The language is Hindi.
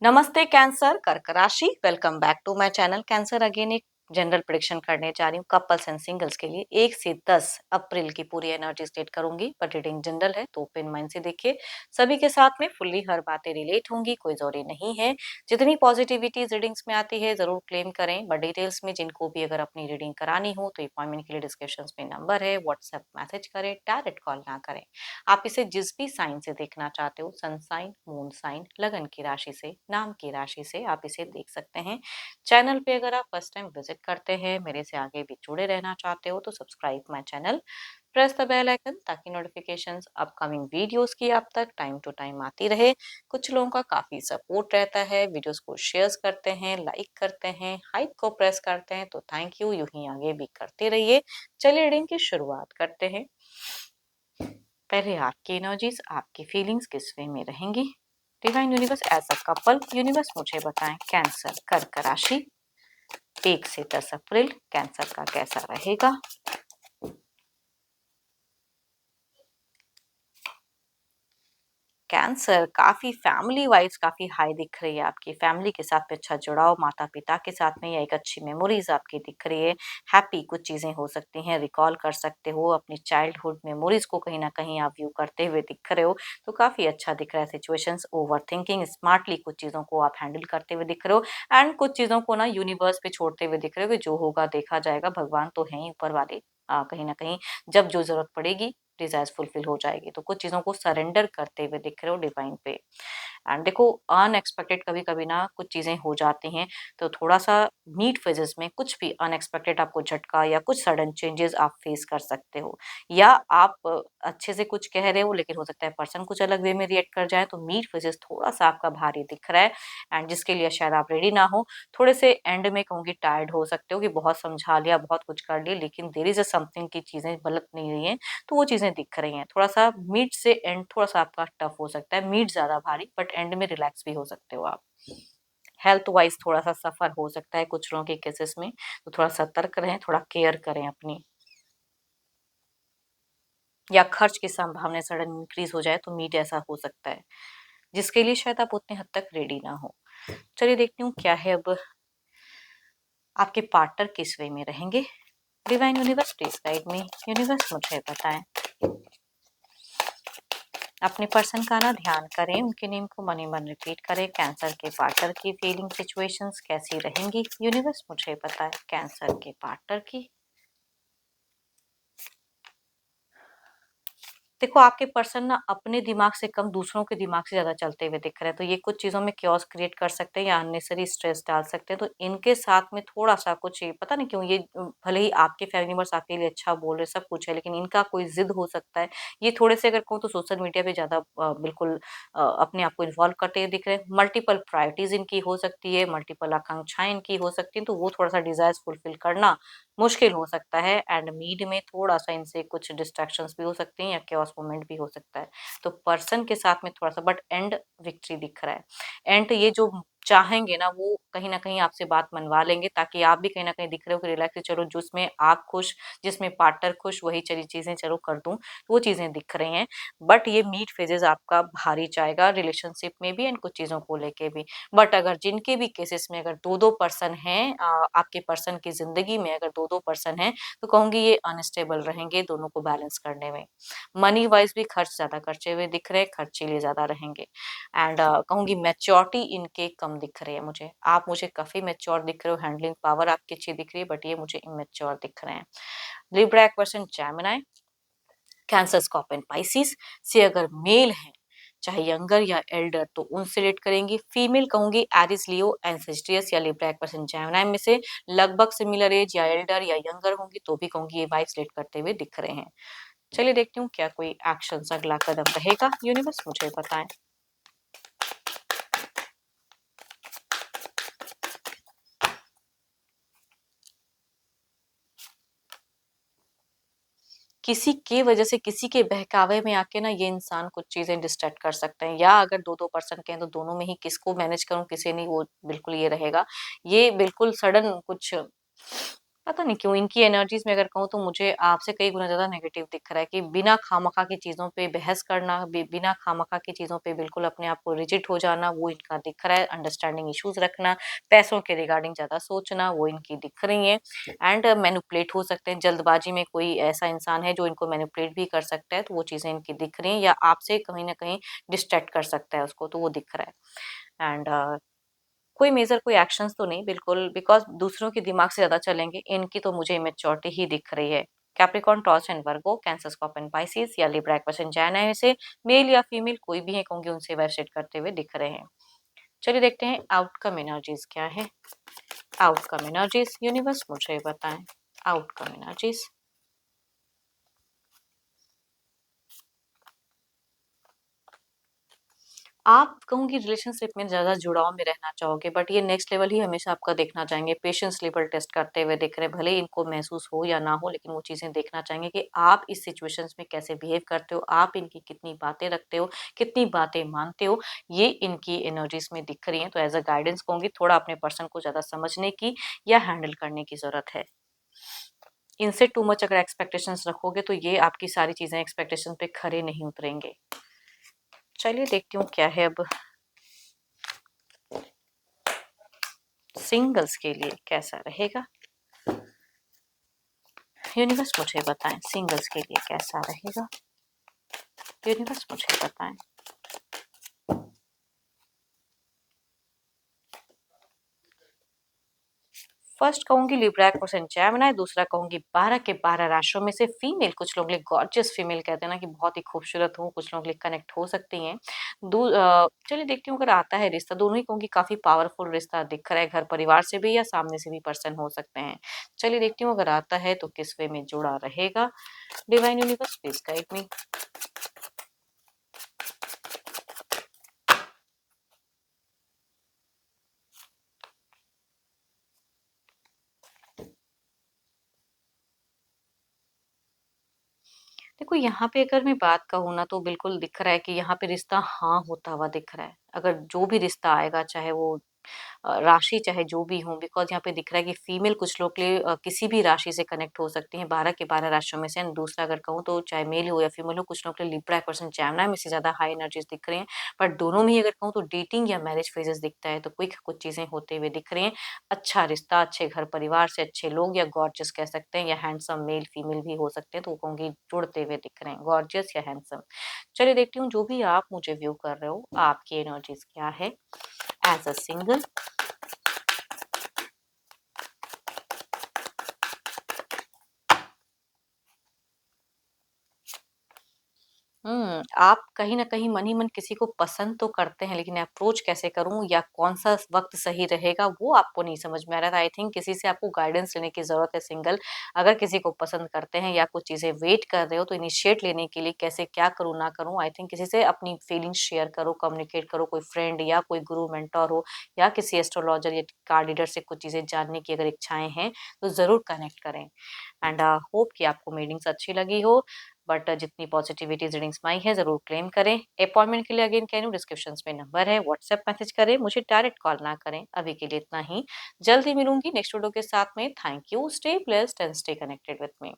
नमस्ते कैंसर कर्क राशि। Welcome back to my channel. Cancer again एक जनरल प्रेडिक्शन करने जा रही हूँ कपल्स एंड सिंगल्स के लिए 1 से 10 अप्रैल की पूरी एनर्जी स्टेट करूंगी, पर रीडिंग जनरल है तो ओपन माइंड से देखिए। सभी के साथ में फुल्ली हर बातें रिलेट होंगी, कोई जरूरी नहीं है। जितनी पॉजिटिविटी रीडिंग्स में आती है जरूर क्लेम करें, बट डिटेल्स में जिनको भी अगर अपनी रीडिंग करानी हो तो अपॉइंटमेंट के लिए डिस्क्रिप्शन में नंबर है, व्हाट्सएप मैसेज करें, डायरेक्ट कॉल ना करें। आप इसे जिस भी साइन से देखना चाहते हो, सन साइन, मून साइन, लगन की राशि से, नाम की राशि से आप इसे देख सकते हैं। चैनल पे अगर आप फर्स्ट टाइम विजिट करते हैं, मेरे से आगे भी जुड़े रहना चाहते हो तो subscribe my channel, press the bell icon ताकि नोटिफिकेशंस अपकमिंग वीडियोस की आप तक टाइम टू टाइम आती रहे। कुछ लोगों का काफी सपोर्ट रहता है, वीडियोस को शेयर करते हैं, लाइक करते हैं, हाइप को प्रेस करते हैं, तो थैंक यू, यूं ही आगे भी करते रहिए। चलिए रीडिंग की शुरुआत करते हैं। पहले आपकी एनर्जीज, आपकी फीलिंग्स किस वे में रहेंगी। Divine universe as a couple, universe मुझे बताएं कैंसर कर्क राशि 1 से 10 अप्रैल कैंसर का कैसा रहेगा। कैंसर काफी फैमिली वाइज काफी हाई दिख रही है, आपकी फैमिली के साथ में अच्छा जुड़ाव, माता पिता के साथ में या एक अच्छी मेमोरीज आपकी दिख रही है। हैप्पी कुछ चीजें हो सकती हैं, रिकॉल कर सकते हो अपनी चाइल्डहुड मेमोरीज को, कहीं ना कहीं आप व्यू करते हुए दिख रहे हो, तो काफी अच्छा दिख रहा है सिचुएशंस। ओवर थिंकिंग, स्मार्टली कुछ चीजों को आप हैंडल करते हुए दिख रहे हो, एंड कुछ चीजों को ना यूनिवर्स पे छोड़ते हुए दिख रहे हो कि जो होगा देखा जाएगा, भगवान तो है ही ऊपर वाले। कहीं ना कहीं जब जो जरूरत पड़ेगी डिजायर्स फुलफिल हो जाएगी, तो कुछ चीजों को सरेंडर करते हुए दिख रहे हो डिवाइन पे। एंड देखो, अनएक्सपेक्टेड कभी कभी ना कुछ चीजें हो जाती हैं, तो थोड़ा सा मीट फेजेस में कुछ भी अनएक्सपेक्टेड आपको झटका या कुछ सडन चेंजेस आप फेस कर सकते हो, या आप अच्छे से कुछ कह रहे हो लेकिन हो सकता है पर्सन कुछ अलग वे में रिएक्ट कर जाए, तो मीट फेजेस थोड़ा सा आपका भारी दिख रहा है, एंड जिसके लिए शायद आप रेडी ना हो। थोड़े से एंड में कहूंगी टायर्ड हो सकते हो कि बहुत समझा लिया, बहुत कुछ कर लिया, लेकिन देर इज अ समथिंग की चीजें बलक नहीं रही हैं, तो वो चीजें दिख रही हैं। थोड़ा-सा मिड से एंड थोड़ा-सा आपका टफ हो सकता है, मिड ज़्यादा भारी, बट एंड में रिलैक्स भी हो सकते हो आप। हेल्थ वाइज़ थोड़ा-सा सफ़र हो सकता है कुछ लोगों के केसेस में, तो थोड़ा सतर्क रहें, थोड़ा केयर करें अपनी। या खर्च की संभावना सडन इंक्रीज़ हो जाए तो मिड ऐसा हो सकता है, जिसके लिए शायद आप उतने हद तक रेडी ना हो। चलिए देखती हूँ क्या है अब आपके पार्टनर किस वे में रहेंगे। Divine universe please guide me. Universe मुझे बताएँ। अपने पर्सन का ना ध्यान करें, उनके नेम को मन ही मन रिपीट करें। कैंसर के पार्टनर की फीलिंग सिचुएशंस कैसी रहेंगी, यूनिवर्स मुझे बताए कैंसर के पार्टनर की। देखो, आपके पर्सन ना अपने दिमाग से कम दूसरों के दिमाग से ज़्यादा चलते हुए दिख रहे हैं, तो ये कुछ चीज़ों में क्योस क्रिएट कर सकते हैं या अननेसेसरी स्ट्रेस डाल सकते हैं, तो इनके साथ में थोड़ा-सा कुछ ये पता नहीं क्यों ये भले ही आपके फैमिली मेंबर्स आपके लिए अच्छा बोल रहे हैं, सब कुछ है, लेकिन इनका कोई ज़िद हो सकता है। ये थोड़े से अगर कहूँ तो सोशल मीडिया पे ज़्यादा बिल्कुल अपने आप को इन्वॉल्व करते हुए दिख रहे हैं। मल्टीपल प्रायोरिटीज़ इनकी हो सकती है, मल्टीपल आकांक्षाएँ इनकी हो सकती हैं, तो वो थोड़ा-सा डिज़ायर्स फुलफिल करना मुश्किल हो सकता है, एंड मीड में थोड़ा-सा इनसे कुछ डिस्ट्रैक्शंस भी हो सकती हैं या chaos मोमेंट भी हो सकता है। तो पर्सन के साथ में थोड़ा-सा, बट एंड विक्ट्री दिख रहा है। एंड ये जो चाहेंगे ना वो कहीं न कहीं आपसे बात मनवा लेंगे, ताकि आप भी कहीं न कहीं दिख रहे हो कि रिलैक्स है, चलो जिसमें आप खुश, जिसमें पार्टनर खुश, वही चली चीज़ें चलो कर दूँ, वो चीज़ें दिख रही हैं। बट ये मीट फेजेज़ आपका भारी जाएगा रिलेशनशिप में भी एंड कुछ चीज़ों को लेके भी। बट अगर जिनके भी केसेस में अगर 2-2 पर्सन हैं, आपके पर्सन की ज़िंदगी में अगर 2-2 पर्सन हैं, तो कहूँगी ये अनस्टेबल रहेंगे दोनों को बैलेंस करने में। मनी वाइज़ भी खर्च ज़्यादा करते हुए दिख रहे हैं, खर्चीले ज़्यादा रहेंगे, एंड कहूँगी मैच्योरिटी इनके कम दिख रही है मुझे। आप मुझे काफ़ी मैच्योर दिख रहे हो, हैंडलिंग पावर आपकी अच्छी दिख रही है, बट ये मुझे इमैच्योर दिख रहे हैं। Libra, Aquarius, Gemini, cancer, Scorpio, Pisces से अगर मेल हैं, चाहे यंगर या एल्डर, तो उनसे रिलेट करेंगी। फीमेल कहूंगी एरिस, लियो एंड सेजिटेरियस या लिब्रा, एक्वेरियस, जेमिनी में से लगभग सिमिलर एज या एल्डर या यंगर होंगी, तो भी कहूंगी ये वाइब्स रिलेट करते हुए दिख रहे हैं। चलिए देखती हूँ क्या कोई एक्शन अगला कदम रहेगा, यूनिवर्स मुझे बताएं। किसी की वजह से, किसी के बहकावे में आके ना ये इंसान कुछ चीज़ें डिस्ट्रैक्ट कर सकते हैं, या अगर 2-2 पर्सन के हैं तो दोनों में ही किसको मैनेज करूँ, किसे नहीं, वो बिल्कुल ये रहेगा। ये बिल्कुल सडन कुछ पता नहीं क्यों इनकी एनर्जीज में अगर कहूँ तो मुझे आपसे कई गुना ज्यादा नेगेटिव दिख रहा है कि बिना खामखा की चीजों पे बहस करना, बिना खामखा की चीजों पे बिल्कुल अपने आप को रिजिड हो जाना, वो इनका दिख रहा है। अंडरस्टैंडिंग इश्यूज रखना, पैसों के रिगार्डिंग ज्यादा सोचना, वो इनकी दिख रही है। एंड मैनिपुलेट हो सकते हैं, जल्दबाजी में कोई ऐसा इंसान है जो इनको मैनिपुलेट भी कर सकता है, तो वो चीजें इनकी दिख रही हैं, या आपसे कहीं ना कहीं डिस्ट्रैक्ट कर सकता है उसको, तो वो दिख रहा है। एंड कोई मेजर कोई एक्शंस तो नहीं बिल्कुल, बिकॉज दूसरों के दिमाग से ज्यादा चलेंगे, इनकी तो मुझे इमेच्योरिटी ही दिख रही है। Capricorn, torch and Virgo, cancer, Scorpio, Pisces या लिब्रा, एक्वेरियस एंड जाना में से मेल या फीमेल कोई भी है कहूंगी उनसे वाइब्रेट करते हुए दिख रहे हैं। चलिए देखते हैं आउटकम एनर्जीज क्या है। आउटकम एनर्जीज यूनिवर्स मुझे बताएं। Outcome energies. आप कहूँगी रिलेशनशिप में ज़्यादा जुड़ाव में रहना चाहोगे, बट ये नेक्स्ट लेवल ही हमेशा आपका देखना चाहेंगे, पेशेंस लेवल टेस्ट करते हुए दिख रहे हैं। भले ही इनको महसूस हो या ना हो, लेकिन वो चीज़ें देखना चाहेंगे कि आप इस सिचुएशंस में कैसे बिहेव करते हो, आप इनकी कितनी बातें रखते हो, कितनी बातें मानते हो, ये इनकी एनर्जीज में दिख रही हैं। तो एज अ गाइडेंस कहूँगी थोड़ा अपने पर्सन को ज़्यादा समझने की या हैंडल करने की ज़रूरत है। इनसे टू मच अगर एक्सपेक्टेशंस रखोगे तो ये आपकी सारी चीज़ें एक्सपेक्टेशन पे खरे नहीं उतरेंगे। चलिए देखती हूँ क्या है अब सिंगल्स के लिए कैसा रहेगा। यूनिवर्स मुझे बताएं सिंगल्स के लिए कैसा रहेगा। यूनिवर्स मुझे बताएं। फर्स्ट कहूंगी लिब्रा, एक्वेरियस एंड जेमिनी, दूसरा कहूंगी 12 के 12 राशियों में से फीमेल, कुछ लोग लिए गॉर्जियस फीमेल कहते हैं ना कि बहुत ही खूबसूरत हो, कुछ लोग लिए कनेक्ट हो सकती हैं। चलिए देखती हूँ अगर आता है रिश्ता, दोनों ही कहूंगी काफी पावरफुल रिश्ता दिख रहा है, घर परिवार से भी या सामने से भी पर्सन हो सकते हैं। चलिए देखती हूँ अगर आता है तो किस वे में जुड़ा रहेगा। Divine universe please guide me. देखो यहाँ पे अगर मैं बात कहूँ ना तो बिल्कुल दिख रहा है कि यहाँ पे रिश्ता हाँ होता हुआ दिख रहा है। अगर जो भी रिश्ता आएगा चाहे वो राशि चाहे जो भी हो, बिकॉज यहाँ पे दिख रहा है कि फीमेल कुछ लोग के लिए किसी भी राशि से कनेक्ट हो सकती हैं, 12 के 12 राशियों में से। एंड दूसरा अगर कहूँ तो चाहे मेल हो या फीमेल हो, कुछ लोग के लिए लिब्रा, एक्वेरियस, जेमिनी में से ज्यादा हाई एनर्जीज दिख रही हैं। बट दोनों में ही अगर कहूँ तो डेटिंग या मैरिज फेजेस दिखता है, तो क्विक कुछ चीजें होते हुए दिख रही हैं। अच्छा रिश्ता, अच्छे घर परिवार से अच्छे लोग, या गॉर्जियस कह सकते हैं, या हैंडसम मेल फीमेल भी हो सकते हैं, तो वो कहूंगी जुड़ते हुए दिख रहे हैं, गॉर्जियस या हैंडसम। चलिए देखती हूँ जो भी आप मुझे व्यू कर रहे हो आपकी एनर्जीज क्या है एज अ सिंगल। आप कहीं न कहीं मन ही मन किसी को पसंद तो करते हैं, लेकिन अप्रोच कैसे करूँ या कौन-सा वक़्त सही रहेगा, वो आपको नहीं समझ में आ रहा है। आई थिंक किसी से आपको गाइडेंस लेने की ज़रूरत है सिंगल। अगर किसी को पसंद करते हैं या कुछ चीज़ें वेट कर रहे हो, तो इनिशिएट लेने के लिए कैसे क्या करूँ, ना करूँ, आई थिंक किसी से अपनी फीलिंग्स शेयर करो, कम्युनिकेट करो, कोई फ्रेंड या कोई गुरु मेंटर हो, या किसी एस्ट्रोलॉजर या कार्ड रीडर से कुछ चीज़ें जानने की अगर इच्छाएँ हैं, तो ज़रूर कनेक्ट करें। एंड होप कि आपको मीटिंग्स अच्छी लगी हो। बट जितनी पॉजिटिविटी रीडिंग्स में आई है ज़रूर क्लेम करें। अपॉइंटमेंट के लिए अगेन कह रही हूँ डिस्क्रिप्शन में नंबर है, व्हाट्सएप मैसेज करें, मुझे डायरेक्ट कॉल ना करें। अभी के लिए इतना ही। जल्द ही मिलूंगी नेक्स्ट वीडियो के साथ में। Thank you, stay blessed and stay connected with me.